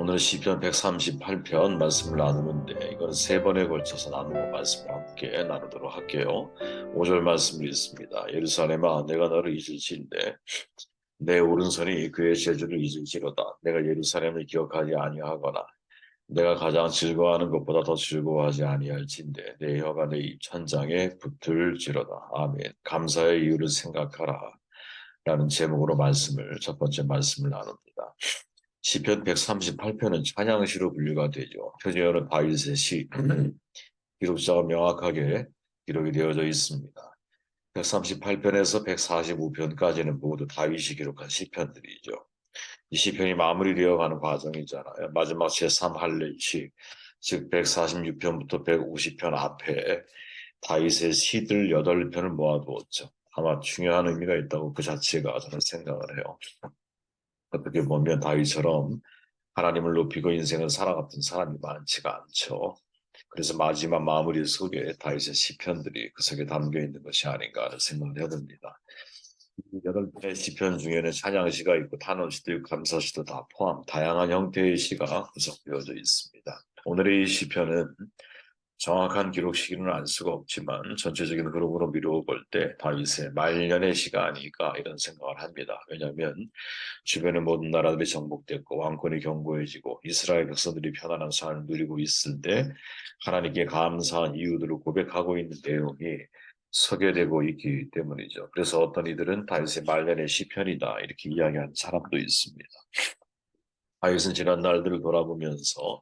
오늘 시편 138편 말씀을 나누는데 이건 세 번에 걸쳐서 나누고 말씀을 함께 나누도록 할게요. 5절 말씀을 읽습니다. 예루살렘아 내가 너를 잊을지인데 내 오른손이 그의 제주를 잊을지로다. 내가 예루살렘을 기억하지 아니하거나 내가 가장 즐거워하는 것보다 더 즐거워하지 아니할진대 내 혀가 내 입 천장에 붙을지로다. 아멘. 감사의 이유를 생각하라 라는 제목으로 첫 번째 말씀을 나눕니다. 시편 138편은 찬양시로 분류가 되죠. 표제어는 다윗의 시, 기록자가 명확하게 기록이 되어져 있습니다. 138편에서 145편까지는 모두 다윗이 기록한 시편들이죠. 이 시편이 마무리되어 가는 과정이잖아요. 마지막 제3할례시, 즉 146편부터 150편 앞에 다윗의 시들 8편을 모아두었죠. 아마 중요한 의미가 있다고 그 자체가 저는 생각을 해요. 어떻게 보면 다윗처럼 하나님을 높이고 인생을 살아갔던 사람이 많지가 않죠. 그래서 마지막 마무리 속에 다윗의 시편들이 그 속에 담겨 있는 것이 아닌가 하는 생각을 해봅니다. 이 8편의 시편 중에는 찬양시가 있고 탄원시도 있고 감사시도 다 포함 다양한 형태의 시가 구성되어져 있습니다. 오늘의 이 시편은 정확한 기록 시기는 알 수가 없지만 전체적인 흐름으로 미루어 볼 때 다윗의 말년의 시가 아닐까 이런 생각을 합니다. 왜냐하면 주변의 모든 나라들이 정복됐고 왕권이 견고해지고 이스라엘 백성들이 편안한 삶을 누리고 있을 때 하나님께 감사한 이유들을 고백하고 있는 내용이 소개되고 있기 때문이죠. 그래서 어떤 이들은 다윗의 말년의 시편이다 이렇게 이야기하는 사람도 있습니다. 다윗은 지난 날들을 돌아보면서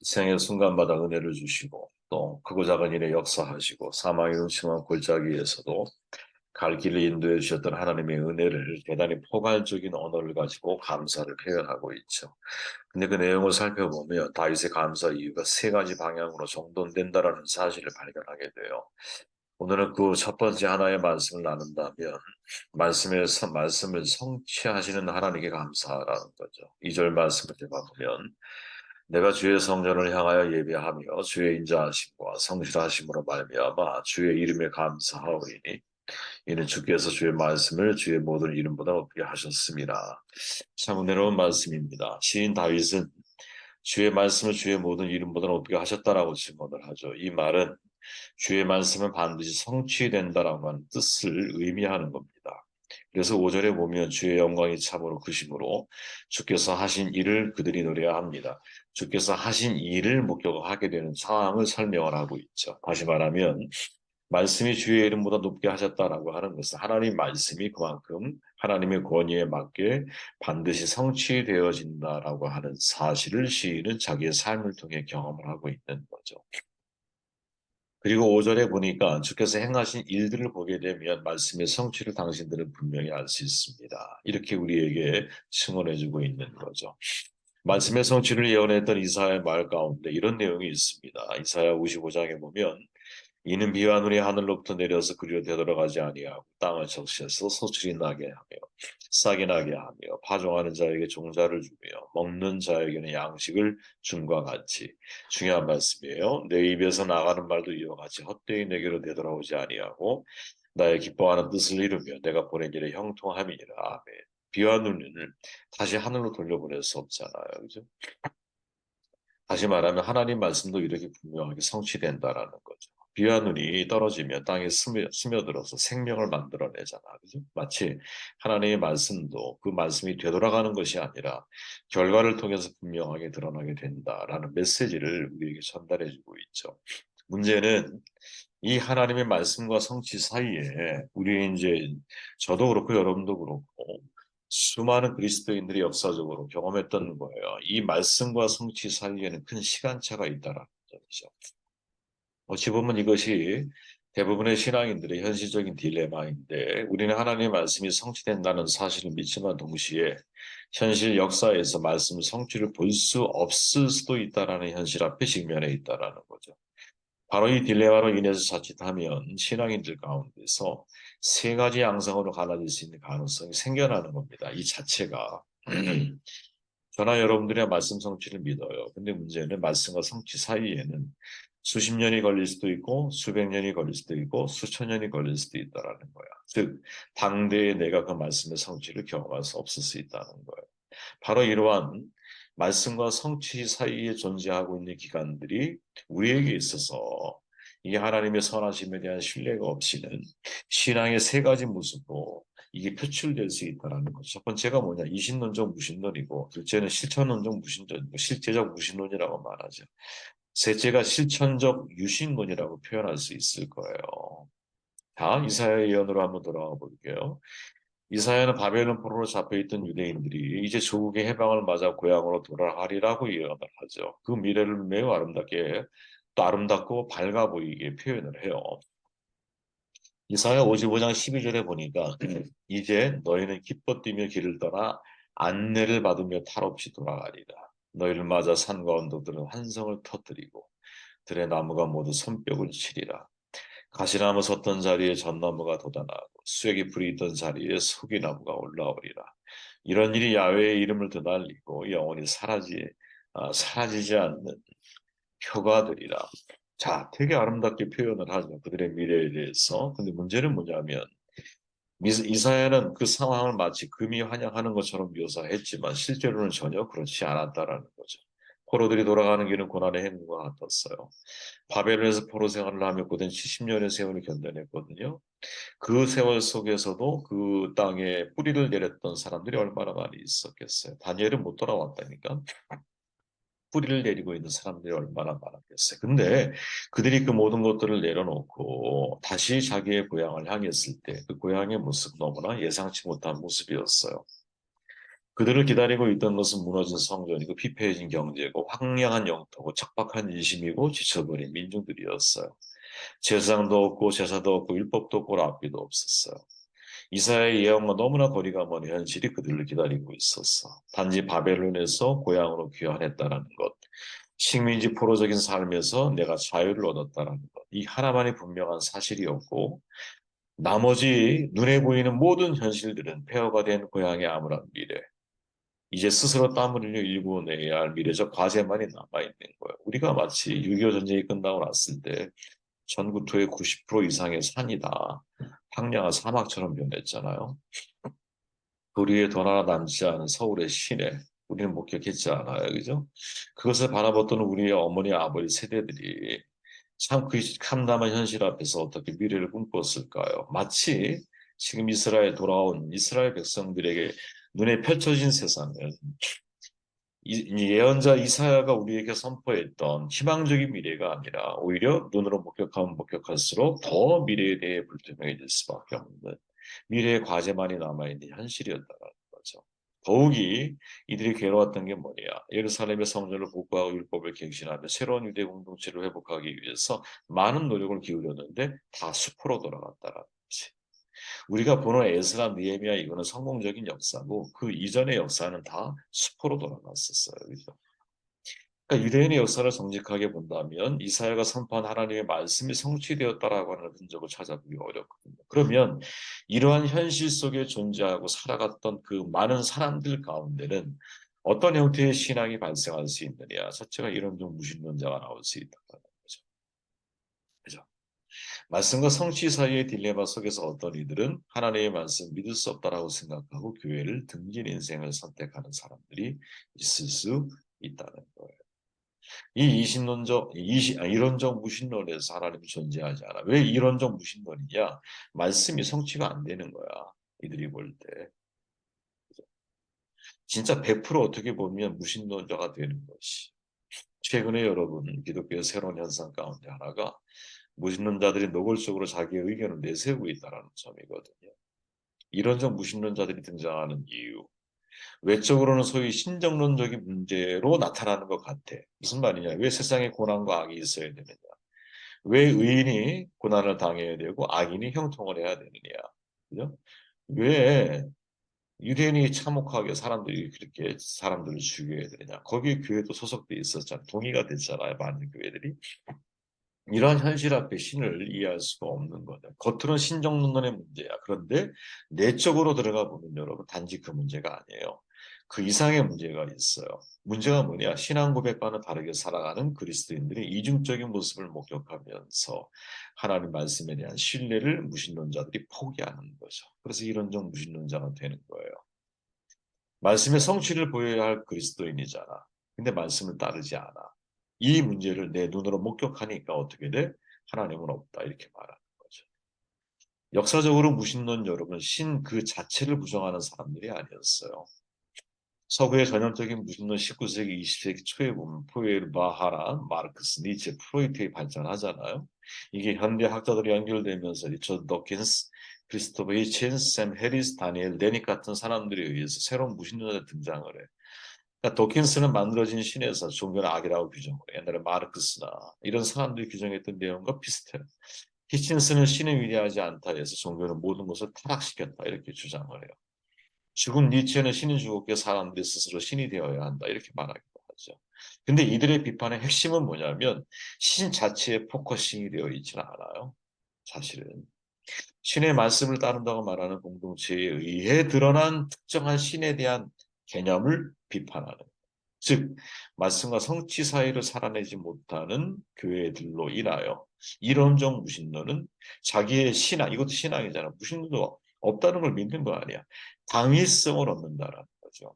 생의 순간마다 은혜를 주시고 또 크고 작은 일에 역사하시고 사망의 음침한 골짜기에서도 갈 길을 인도해 주셨던 하나님의 은혜를 대단히 포괄적인 언어를 가지고 감사를 표현하고 있죠. 근데 그 내용을 살펴보면 다윗의 감사 이유가 세 가지 방향으로 정돈된다라는 사실을 발견하게 돼요. 오늘은 그 첫 번째 하나의 말씀을 나눈다면 말씀을 성취하시는 하나님께 감사라는 거죠. 2절 말씀을 제가 보면 내가 주의 성전을 향하여 예배하며 주의 인자하심과 성실하심으로 말미암아 주의 이름에 감사하오리니 이는 주께서 주의 말씀을 주의 모든 이름보다 높게 하셨습니다. 참 은혜로운 말씀입니다. 시인 다윗은 주의 말씀을 주의 모든 이름보다 높게 하셨다라고 증언을 하죠. 이 말은 주의 말씀은 반드시 성취된다라고 하는 뜻을 의미하는 겁니다. 그래서 5절에 보면 주의 영광이 참으로 크심으로 주께서 하신 일을 그들이 노래해야 합니다. 주께서 하신 일을 목격하게 되는 상황을 설명을 하고 있죠. 다시 말하면 말씀이 주의 이름보다 높게 하셨다라고 하는 것은 하나님 말씀이 그만큼 하나님의 권위에 맞게 반드시 성취되어진다라고 하는 사실을 시인은 자기의 삶을 통해 경험을 하고 있는 거죠. 그리고 5절에 보니까 주께서 행하신 일들을 보게 되면 말씀의 성취를 당신들은 분명히 알 수 있습니다. 이렇게 우리에게 증언해주고 있는 거죠. 말씀의 성취를 예언했던 이사야의 말 가운데 이런 내용이 있습니다. 이사야 55장에 보면 이는 비와 눈이 하늘로부터 내려서 그리로 되돌아가지 아니하고 땅을 적시해서 소출이 나게 하며 싹이 나게 하며 파종하는 자에게 종자를 주며 먹는 자에게는 양식을 줌과 같이 중요한 말씀이에요. 내 입에서 나가는 말도 이와 같이 헛되이 내게로 되돌아오지 아니하고 나의 기뻐하는 뜻을 이루며 내가 보낸 일에 형통함이니라. 아멘. 비와 눈을 다시 하늘로 돌려보낼 수 없잖아요. 그죠? 다시 말하면 하나님 말씀도 이렇게 분명하게 성취된다라는 거죠. 비와 눈이 떨어지면 땅에 스며들어서 생명을 만들어내잖아. 그죠? 마치 하나님의 말씀도 그 말씀이 되돌아가는 것이 아니라 결과를 통해서 분명하게 드러나게 된다라는 메시지를 우리에게 전달해주고 있죠. 문제는 이 하나님의 말씀과 성취 사이에 우리 이제 저도 그렇고 여러분도 그렇고 수많은 그리스도인들이 역사적으로 경험했던 거예요. 이 말씀과 성취 사이에는 큰 시간차가 있다라는 점이죠. 어찌 보면 이것이 대부분의 신앙인들의 현실적인 딜레마인데 우리는 하나님의 말씀이 성취된다는 사실을 믿지만 동시에 현실 역사에서 말씀 성취를 볼 수 없을 수도 있다라는 현실 앞에 직면해 있다라는 거죠. 바로 이 딜레마로 인해서 자칫하면 신앙인들 가운데서 세 가지 양상으로 갈라질 수 있는 가능성이 생겨나는 겁니다. 이 자체가 저나 여러분들의 말씀 성취를 믿어요. 근데 문제는 말씀과 성취 사이에는 수십 년이 걸릴 수도 있고 수백 년이 걸릴 수도 있고 수천 년이 걸릴 수도 있다라는 거야. 즉 당대에 내가 그 말씀의 성취를 경험할 수 없을 수 있다는 거예요. 바로 이러한 말씀과 성취 사이에 존재하고 있는 기간들이 우리에게 있어서 이게 하나님의 선하심에 대한 신뢰가 없이는 신앙의 세 가지 모습으로 이게 표출될 수 있다는 거죠. 첫 번째가 뭐냐? 이신론적 무신론이고, 둘째는 실천론적 무신론이고, 실제적 무신론이라고 말하죠. 셋째가 실천적 유신론이라고 표현할 수 있을 거예요. 자, 이사야 예언으로 한번 돌아가 볼게요. 이사야는 바벨론 포로로 잡혀있던 유대인들이 이제 조국의 해방을 맞아 고향으로 돌아가리라고 예언을 하죠. 그 미래를 매우 아름답게, 또 아름답고 밝아 보이게 표현을 해요. 이사야 55장 12절에 보니까 이제 너희는 기뻐 뛰며 길을 떠나 안내를 받으며 탈없이 돌아가리라. 너희를 맞아 산과 언덕들은 환성을 터뜨리고 들의 나무가 모두 손뼉을 치리라. 가시나무 섰던 자리에 전나무가 돋아나고 수액이 불이 있던 자리에 소기나무가 올라오리라. 이런 일이 야훼의 이름을 드날리고 영원히 사라지지 않는 표가 되리라. 자, 되게 아름답게 표현을 하죠. 그들의 미래에 대해서. 근데 문제는 뭐냐면 이사야는 그 상황을 마치 금이 환영하는 것처럼 묘사했지만 실제로는 전혀 그렇지 않았다라는 거죠. 포로들이 돌아가는 길은 고난의 행군과 같았어요. 바벨론에서 포로 생활을 하며 고된 70년의 세월을 견뎌냈거든요. 그 세월 속에서도 그 땅에 뿌리를 내렸던 사람들이 얼마나 많이 있었겠어요. 다니엘은 못 돌아왔다니까. 뿌리를 내리고 있는 사람들이 얼마나 많았겠어요. 근데 그들이 그 모든 것들을 내려놓고 다시 자기의 고향을 향했을 때 그 고향의 모습 너무나 예상치 못한 모습이었어요. 그들을 기다리고 있던 것은 무너진 성전이고 피폐해진 경제고 황량한 영토고 척박한 인심이고 지쳐버린 민중들이었어요. 제사장도 없고 제사도 없고 율법도 없고 랍비도 없었어요. 이사야의 예언과 너무나 거리가 먼 현실이 그들을 기다리고 있었어. 단지 바벨론에서 고향으로 귀환했다는 것, 식민지 포로적인 삶에서 내가 자유를 얻었다는 것, 이 하나만이 분명한 사실이었고 나머지 눈에 보이는 모든 현실들은 폐허가 된 고향의 암울한 미래, 이제 스스로 땀을 흘려 일구어내야 할 미래적 과제만이 남아있는 거예요. 우리가 마치 6.25 전쟁이 끝나고 났을 때 전국토의 90% 이상의 산이 다 황량한 사막처럼 변했잖아요. 도리에 돈 하나 남지 않은 서울의 시내, 우리는 목격했지 않아요, 그죠? 그것을 바라봤던 우리의 어머니, 아버지 세대들이 참 그 참담한 현실 앞에서 어떻게 미래를 꿈꿨을까요? 마치 지금 이스라엘 돌아온 이스라엘 백성들에게 눈에 펼쳐진 세상은 이 예언자 이사야가 우리에게 선포했던 희망적인 미래가 아니라 오히려 눈으로 목격하면 목격할수록 더 미래에 대해 불투명해질 수밖에 없는 미래의 과제만이 남아있는 현실이었다는 거죠. 더욱이 이들이 괴로웠던 게 뭐냐? 예루살렘의 성전을 복구하고 율법을 갱신하며 새로운 유대 공동체를 회복하기 위해서 많은 노력을 기울였는데 다 수포로 돌아갔다는 거지. 우리가 보는 에스라, 느헤미야 이거는 성공적인 역사고 그 이전의 역사는 다 수포로 돌아갔었어요. 그죠? 그러니까 유대인의 역사를 정직하게 본다면 이사야가 선포한 하나님의 말씀이 성취되었다라고 하는 흔적을 찾아보기 어렵거든요. 그러면 이러한 현실 속에 존재하고 살아갔던 그 많은 사람들 가운데는 어떤 형태의 신앙이 발생할 수 있느냐? 첫째가 이론적 무신론자가 나올 수 있다는 거죠. 그죠? 말씀과 성취 사이의 딜레마 속에서 어떤 이들은 하나님의 말씀 믿을 수 없다라고 생각하고 교회를 등진 인생을 선택하는 사람들이 있을 수 있다는 거예요. 이 이론적 무신론에서 하나님이 존재하지 않아. 왜 이론적 무신론이냐? 말씀이 성취가 안 되는 거야. 이들이 볼 때. 진짜 100% 어떻게 보면 무신론자가 되는 것이. 최근에 여러분 기독교의 새로운 현상 가운데 하나가 무신론자들이 노골적으로 자기의 의견을 내세우고 있다는 점이거든요. 이론적 무신론자들이 등장하는 이유. 외적으로는 소위 신정론적인 문제로 나타나는 것 같아. 무슨 말이냐? 왜 세상에 고난과 악이 있어야 되느냐? 왜 의인이 고난을 당해야 되고 악인이 형통을 해야 되느냐? 그죠? 왜 유대인이 참혹하게 사람들이 그렇게 사람들을 죽여야 되느냐? 거기에 교회도 소속돼 있었잖아. 동의가 됐잖아요. 많은 교회들이. 이러한 현실 앞에 신을 이해할 수가 없는 거죠. 겉으로는 신정론의 문제야. 그런데 내적으로 들어가 보면 여러분 단지 그 문제가 아니에요. 그 이상의 문제가 있어요. 문제가 뭐냐? 신앙 고백과는 다르게 살아가는 그리스도인들이 이중적인 모습을 목격하면서 하나님 말씀에 대한 신뢰를 무신론자들이 포기하는 거죠. 그래서 이론적 무신론자가 되는 거예요. 말씀의 성취를 보여야 할 그리스도인이잖아. 근데 말씀을 따르지 않아. 이 문제를 내 눈으로 목격하니까 어떻게 돼? 하나님은 없다. 이렇게 말하는 거죠. 역사적으로 무신론 여러분, 신 그 자체를 부정하는 사람들이 아니었어요. 서구의 전형적인 무신론 19세기, 20세기 초에 보면 포에르바하라, 마르크스, 니체, 프로이트에 발전하잖아요. 이게 현대 학자들이 연결되면서 리처드 더킨스, 크리스토퍼 히친스, 샘 해리스, 다니엘 데닉 같은 사람들에 의해서 새로운 무신론자 등장을 해. 그러니까 도킨스는 만들어진 신에서 종교는 악이라고 규정을 해. 옛날에 마르크스나 이런 사람들이 규정했던 내용과 비슷해요. 히친스는 신은 위대하지 않다 해서 종교는 모든 것을 타락시켰다 이렇게 주장을 해요. 죽은 니체는 신이 죽었기에 사람들이 스스로 신이 되어야 한다 이렇게 말하기도 하죠. 근데 이들의 비판의 핵심은 뭐냐면 신 자체에 포커싱이 되어 있지는 않아요. 사실은 신의 말씀을 따른다고 말하는 공동체에 의해 드러난 특정한 신에 대한 개념을 비판하는, 즉 말씀과 성취 사이를 살아내지 못하는 교회들로 인하여 이론적 무신론은 자기의 신앙, 이것도 신앙이잖아. 무신론도 없다는 걸 믿는 거 아니야. 당위성을 얻는다라는 거죠.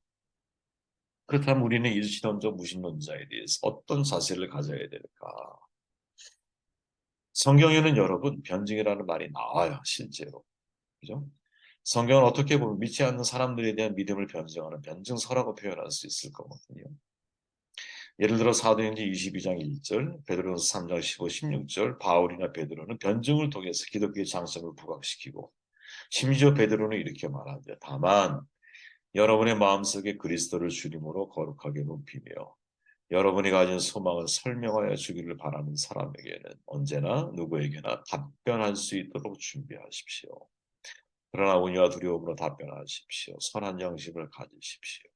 그렇다면 우리는 이 신론적 무신론자에 대해서 어떤 자세를 가져야 될까? 성경에는 여러분 변증이라는 말이 나와요, 실제로. 그죠? 성경은 어떻게 보면 믿지 않는 사람들에 대한 믿음을 변증하는 변증서라고 표현할 수 있을 거거든요. 예를 들어 사도행전 22장 1절, 베드로전서 3장 15, 16절, 바울이나 베드로는 변증을 통해서 기독교의 장점을 부각시키고 심지어 베드로는 이렇게 말하죠. 다만 여러분의 마음속에 그리스도를 주님으로 거룩하게 높이며 여러분이 가진 소망을 설명하여 주기를 바라는 사람에게는 언제나 누구에게나 답변할 수 있도록 준비하십시오. 그러나 온유와 두려움으로 답변하십시오. 선한 양심을 가지십시오.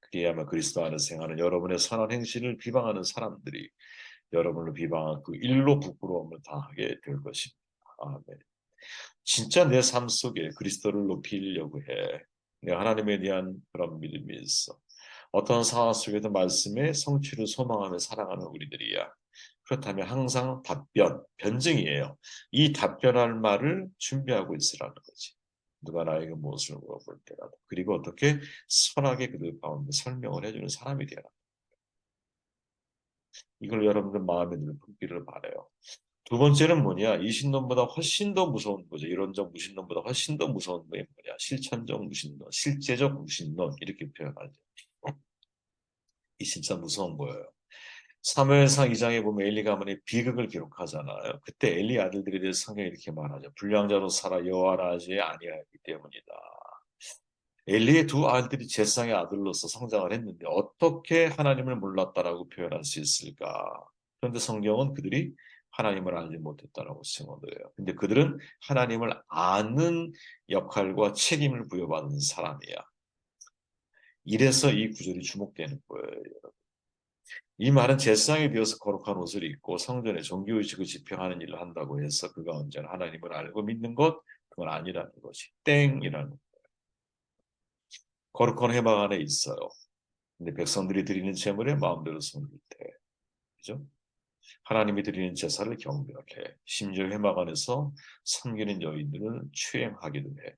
그리하면 그리스도 안에 생하는 여러분의 선한 행실을 비방하는 사람들이 여러분을 비방한 그 일로 부끄러움을 당하게 될 것입니다. 아멘. 진짜 내 삶 속에 그리스도를 높이려고 해. 내가 하나님에 대한 그런 믿음이 있어. 어떤 상황 속에도 말씀의 성취를 소망하며 살아가는 우리들이야. 그렇다면 항상 변증이에요. 이 답변할 말을 준비하고 있으라는 거지. 누가 나에게 무엇을 물어볼 때라도. 그리고 어떻게 선하게 그들 가운데 설명을 해주는 사람이 되라. 이걸 여러분들 마음에 늘 품기를 바라요. 두 번째는 뭐냐? 이 신론보다 훨씬 더 무서운 거죠. 이론적 무신론보다 훨씬 더 무서운 게 뭐냐? 실천적 무신론, 실제적 무신론 이렇게 표현하죠. 이 진짜 무서운 거예요. 사무엘상 2장에 보면 엘리 가문의 비극을 기록하잖아요. 그때 엘리 아들들에 대해서 성경이 이렇게 말하죠. 불량한 자로 살아 여호와를 하지 아니하였기 때문이다. 엘리의 두 아들이 제사장의 아들로서 성장을 했는데 어떻게 하나님을 몰랐다라고 표현할 수 있을까? 그런데 성경은 그들이 하나님을 알지 못했다라고 증언을 해요. 근데 그들은 하나님을 아는 역할과 책임을 부여받은 사람이야. 이래서 이 구절이 주목되는 거예요. 이 말은 제사장이 되어서 거룩한 옷을 입고 성전에 정규의식을 집행하는 일을 한다고 해서 그가 언제나 하나님을 알고 믿는 것, 그건 아니라는 것이 땡이라는. 거룩한 회막 안에 있어요. 근데 백성들이 드리는 제물에 마음대로 손을 대. 그죠? 하나님이 드리는 제사를 경배하게 심지어 회막 안에서 섬기는 여인들을 추행하기도 해.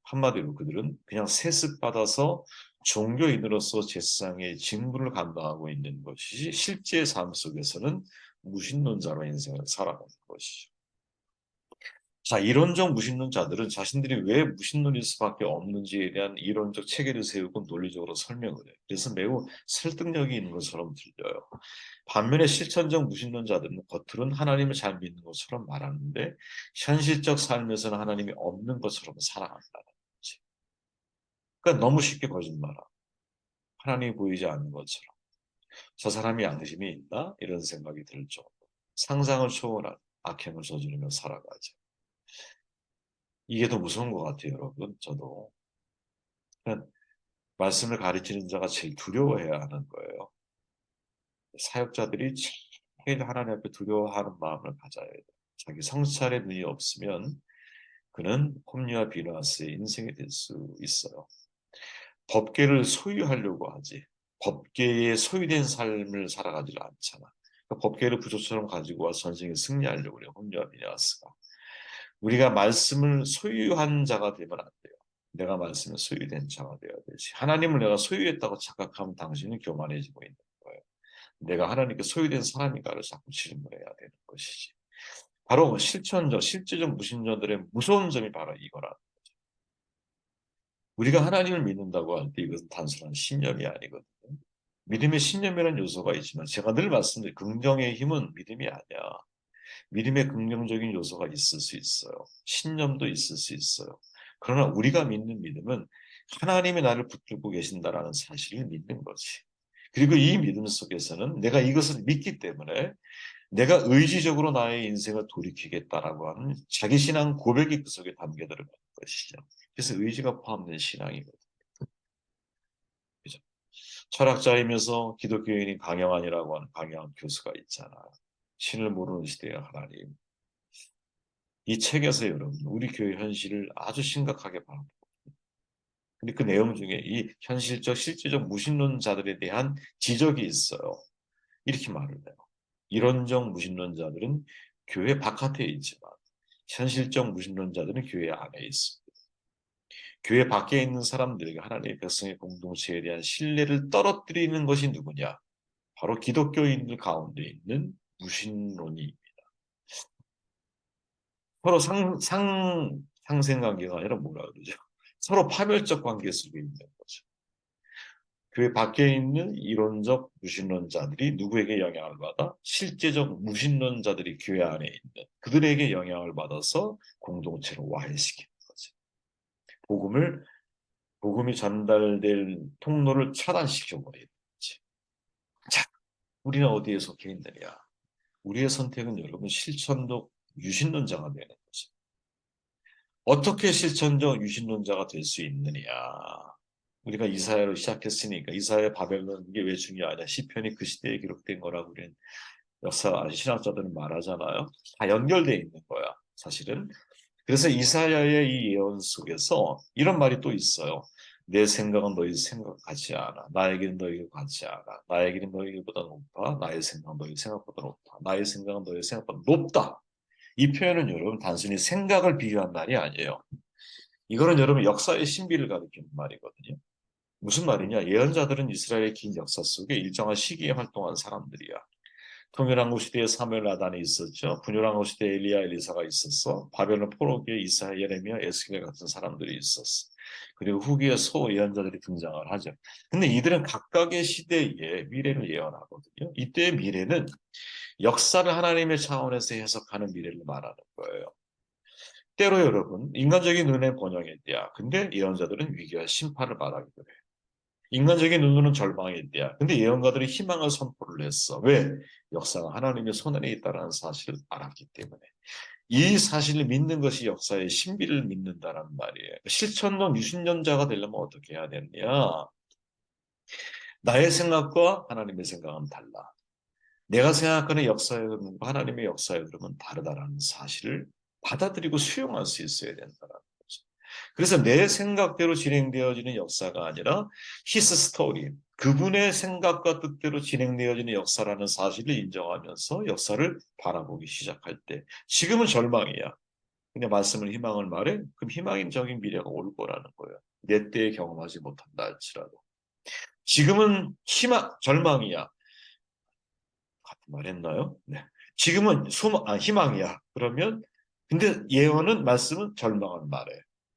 한마디로 그들은 그냥 세습 받아서 종교인으로서 제사장의 직무를 감당하고 있는 것이지 실제 삶 속에서는 무신론자로 인생을 살아가는 것이죠. 자, 이론적 무신론자들은 자신들이 왜 무신론일 수밖에 없는지에 대한 이론적 체계를 세우고 논리적으로 설명을 해요. 그래서 매우 설득력이 있는 것처럼 들려요. 반면에 실천적 무신론자들은 겉으로는 하나님을 잘 믿는 것처럼 말하는데 현실적 삶에서는 하나님이 없는 것처럼 살아간다는 거지. 그러니까 너무 쉽게 거짓말하고 하나님이 보이지 않는 것처럼 저 사람이 양심이 있나? 이런 생각이 들 정도. 상상을 초월한 악행을 저지르며 살아가죠. 이게 더 무서운 것 같아요, 여러분. 저도. 그러니까 말씀을 가르치는 자가 제일 두려워해야 하는 거예요. 사역자들이 제일 하나님 앞에 두려워하는 마음을 가져야 돼요. 자기 성찰의 눈이 없으면 그는 홈리와 비너스의 인생이 될 수 있어요. 법계를 소유하려고 하지. 법계에 소유된 삶을 살아가지를 않잖아. 그러니까 법계를 부조처럼 가지고 와 전쟁에 승리하려고 그래요. 홈리와 비너스가. 우리가 말씀을 소유한 자가 되면 안 돼요. 내가 말씀에 소유된 자가 되어야 되지. 하나님을 내가 소유했다고 착각하면 당신은 교만해지고 있는 거예요. 내가 하나님께 소유된 사람인가를 자꾸 질문해야 되는 것이지. 바로 실천적, 실제적 무신론들의 무서운 점이 바로 이거라. 우리가 하나님을 믿는다고 할 때 이것은 단순한 신념이 아니거든요. 믿음의 신념이라는 요소가 있지만 제가 늘 말씀드린 긍정의 힘은 믿음이 아니야. 믿음의 긍정적인 요소가 있을 수 있어요. 신념도 있을 수 있어요. 그러나 우리가 믿는 믿음은 하나님이 나를 붙들고 계신다라는 사실을 믿는 거지. 그리고 이 믿음 속에서는 내가 이것을 믿기 때문에 내가 의지적으로 나의 인생을 돌이키겠다라고 하는 자기 신앙 고백이 그 속에 담겨 들어가는 것이죠. 그래서 의지가 포함된 신앙이거든요. 그죠? 철학자이면서 기독교인인 강영환이라고 하는 강영환 교수가 있잖아. 신을 모르는 시대의 하나님. 이 책에서 여러분 우리 교회 현실을 아주 심각하게 바라보고 근데 그 내용 중에 이 현실적 실제적 무신론자들에 대한 지적이 있어요. 이렇게 말을 해요. 이론적 무신론자들은 교회 바깥에 있지만 현실적 무신론자들은 교회 안에 있습니다. 교회 밖에 있는 사람들에게 하나님의 백성의 공동체에 대한 신뢰를 떨어뜨리는 것이 누구냐? 바로 기독교인들 가운데 있는 무신론이 서로 상생관계가 아니라 뭐라 그러죠? 서로 파멸적 관계 속에 있는 거죠. 교회 밖에 있는 이론적 무신론자들이 누구에게 영향을 받아? 실제적 무신론자들이 교회 안에 있는 그들에게 영향을 받아서 공동체를 와해시키는 거죠. 복음을 복음이 전달될 통로를 차단시켜 버리는 거지. 자, 우리는 어디에 속해 있느냐? 우리의 선택은 여러분 실천적 유신론자가 되는 거죠. 어떻게 실천적 유신론자가 될 수 있느냐? 우리가 이사야로 시작했으니까 이사야 바벨론 이게 왜 중요하냐? 시편이 그 시대에 기록된 거라고 우리는 역사 신학자들은 말하잖아요. 다 연결돼 있는 거야, 사실은. 그래서 이사야의 이 예언 속에서 이런 말이 또 있어요. 내 생각은 너희 생각 같지 않아. 나에게는 너희가 같지 않아. 나에게는 너희보다 높아. 나의 생각은 너희 생각보다 높아. 나의 생각은 너희 생각보다 높다. 이 표현은 여러분 단순히 생각을 비유한 말이 아니에요. 이거는 여러분 역사의 신비를 가리키는 말이거든요. 무슨 말이냐? 예언자들은 이스라엘의 긴 역사 속에 일정한 시기에 활동한 사람들이야. 통일왕국 시대에 사무엘 나단이 있었죠. 분열왕국 시대에 엘리야 엘리사가 있었어. 바벨론 포로기에 이사야 예레미야 에스겔 같은 사람들이 있었어. 그리고 후기에 소 예언자들이 등장을 하죠. 근데 이들은 각각의 시대에 미래를 예언하거든요. 이때의 미래는 역사를 하나님의 차원에서 해석하는 미래를 말하는 거예요. 때로 여러분 인간적인 눈의 번영의 때야. 근데 예언자들은 위기와 심판을 말하기도 해. 인간적인 눈으로는 절망의 때야. 근데 예언가들이 희망을 선포를 했어. 왜? 역사가 하나님의 손 안에 있다는 사실을 알았기 때문에. 이 사실을 믿는 것이 역사의 신비를 믿는다는 말이에요. 실천론 유신론자가 되려면 어떻게 해야 되느냐? 나의 생각과 하나님의 생각은 달라. 내가 생각하는 역사의 흐름과 하나님의 역사의 흐름은 다르다는 사실을 받아들이고 수용할 수 있어야 된다는 거죠. 그래서 내 생각대로 진행되어지는 역사가 아니라 his story, 그분의 생각과 뜻대로 진행되어지는 역사라는 사실을 인정하면서 역사를 바라보기 시작할 때 지금은 절망이야. 그냥 말씀을 희망을 말해? 그럼 희망적인 미래가 올 거라는 거예요. 내 때에 경험하지 못한다 할지라도. 지금은 절망이야. 같은 말 했나요? 네. 지금은 희망이야. 그러면 근데 예언은 말씀은 절망을 말해.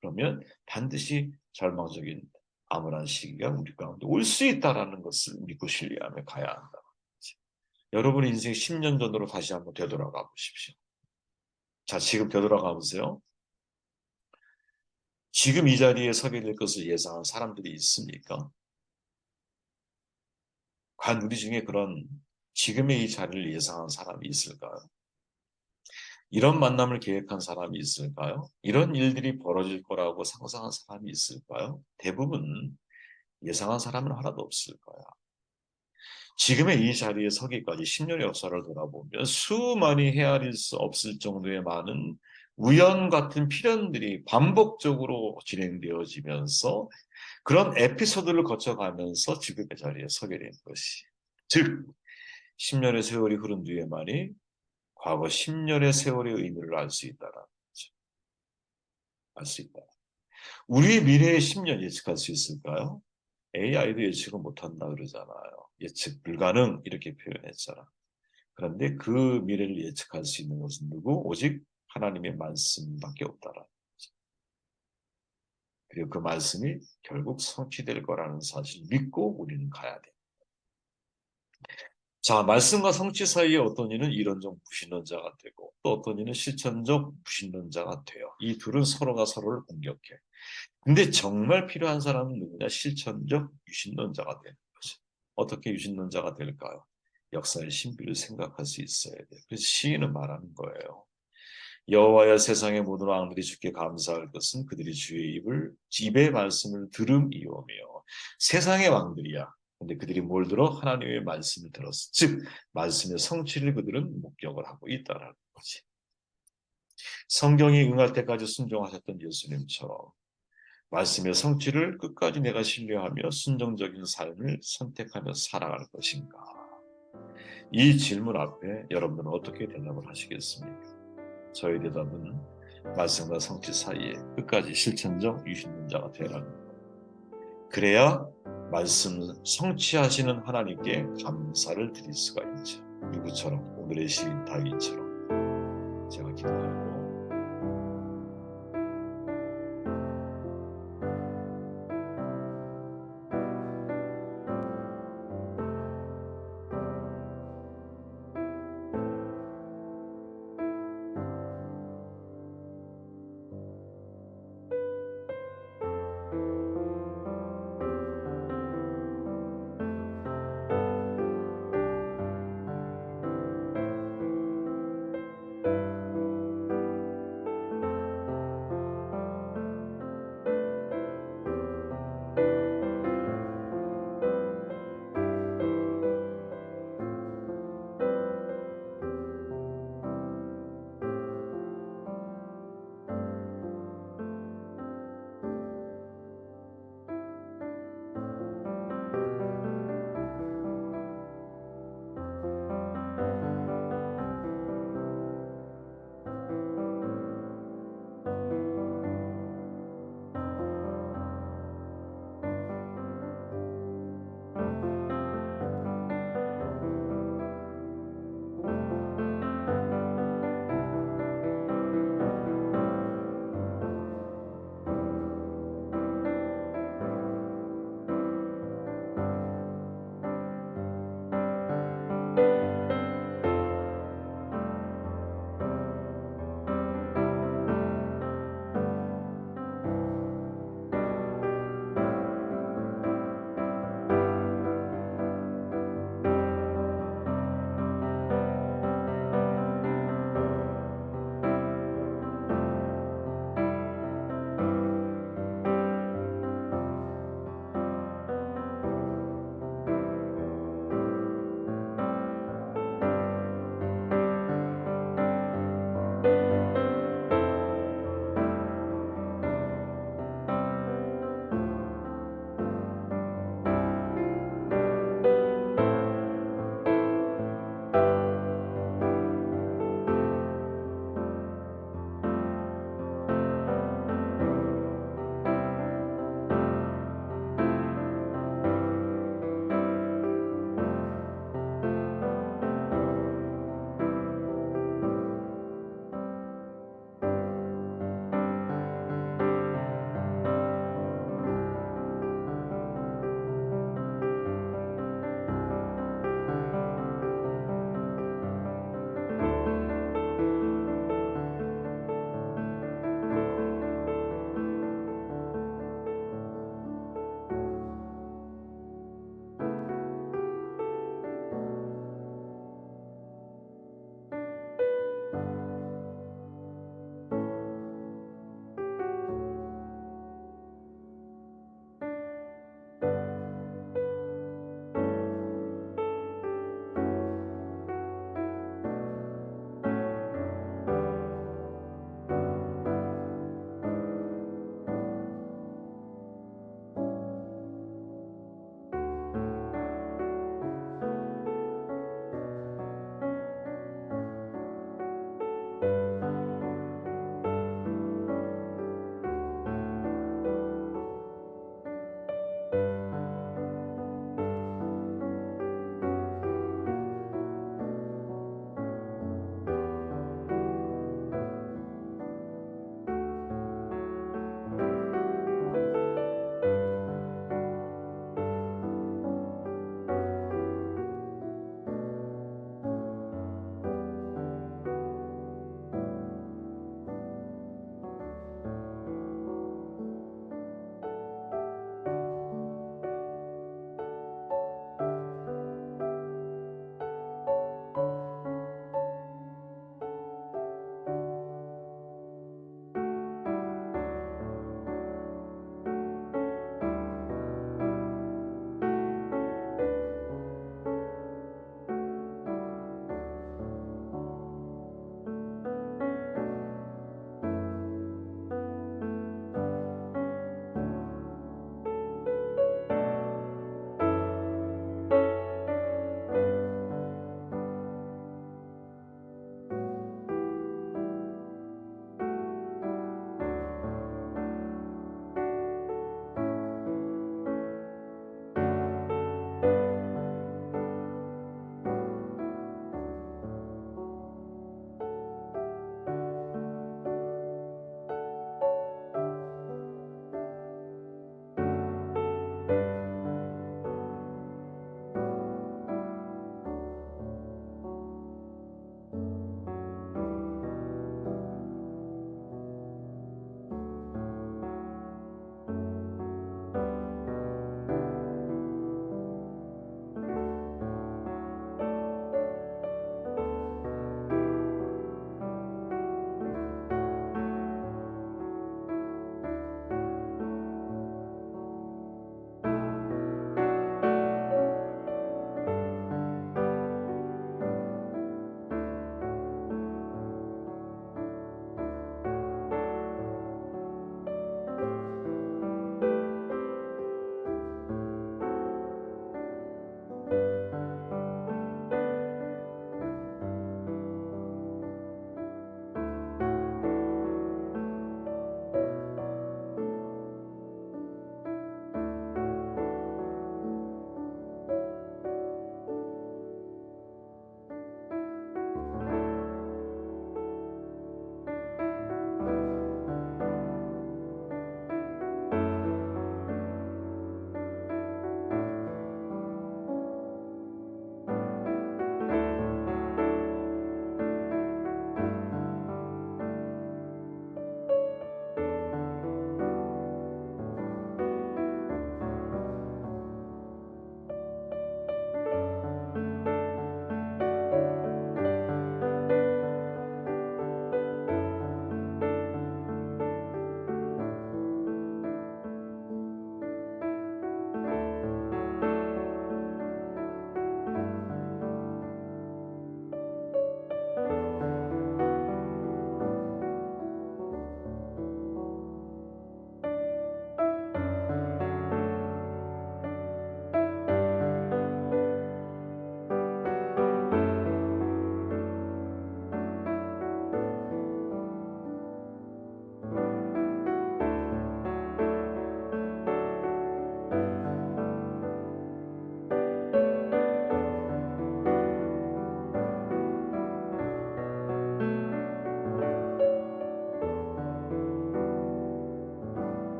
그러면 반드시 절망적인 암울한 시기가 우리 가운데 올 수 있다라는 것을 믿고 신뢰하며 가야 한다. 여러분의 인생 10년 전으로 다시 한번 되돌아가 보십시오. 자, 지금 되돌아가 보세요. 지금 이 자리에 서게 될 것을 예상한 사람들이 있습니까? 과연 우리 중에 그런 지금의 이 자리를 예상한 사람이 있을까요? 이런 만남을 계획한 사람이 있을까요? 이런 일들이 벌어질 거라고 상상한 사람이 있을까요? 대부분 예상한 사람은 하나도 없을 거야. 지금의 이 자리에 서기까지 10년의 역사를 돌아보면 수많이 헤아릴 수 없을 정도의 많은 우연 같은 필연들이 반복적으로 진행되어지면서 그런 에피소드를 거쳐가면서 지금의 자리에 서게 된 것이. 즉, 10년의 세월이 흐른 뒤에만이 과거 10년의 세월의 의미를 알 수 있다라는 거죠. 알 수 있다. 우리 미래의 10년 예측할 수 있을까요? AI도 예측을 못한다 그러잖아요. 예측 불가능 이렇게 표현했잖아. 그런데 그 미래를 예측할 수 있는 것은 누구? 오직 하나님의 말씀밖에 없다라는 거죠. 그리고 그 말씀이 결국 성취될 거라는 사실 믿고 우리는 가야 돼. 자, 말씀과 성취 사이에 어떤 이는 이론적 무신론자가 되고 또 어떤 이는 실천적 무신론자가 돼요. 이 둘은 서로가 서로를 공격해. 근데 정말 필요한 사람은 누구냐? 실천적 유신론자가 되는 거죠. 어떻게 유신론자가 될까요? 역사의 신비를 생각할 수 있어야 돼요. 그래서 시인은 말하는 거예요. 여호와여 세상의 모든 왕들이 주께 감사할 것은 그들이 주의 입의 말씀을 들음이오며 세상의 왕들이야. 근데 그들이 뭘 들어? 하나님의 말씀을 들었어. 즉 말씀의 성취를 그들은 목격을 하고 있다라는 거지. 성경이 응할 때까지 순종하셨던 예수님처럼 말씀의 성취를 끝까지 내가 신뢰하며 순종적인 삶을 선택하며 살아갈 것인가? 이 질문 앞에 여러분들은 어떻게 대답을 하시겠습니까? 저의 대답은 말씀과 성취 사이에 끝까지 실천적 유신론자가 되라는 것. 그래야 말씀 성취하시는 하나님께 감사를 드릴 수가 있죠. 누구처럼 오늘의 시인 다윗처럼 제가 기도합니다.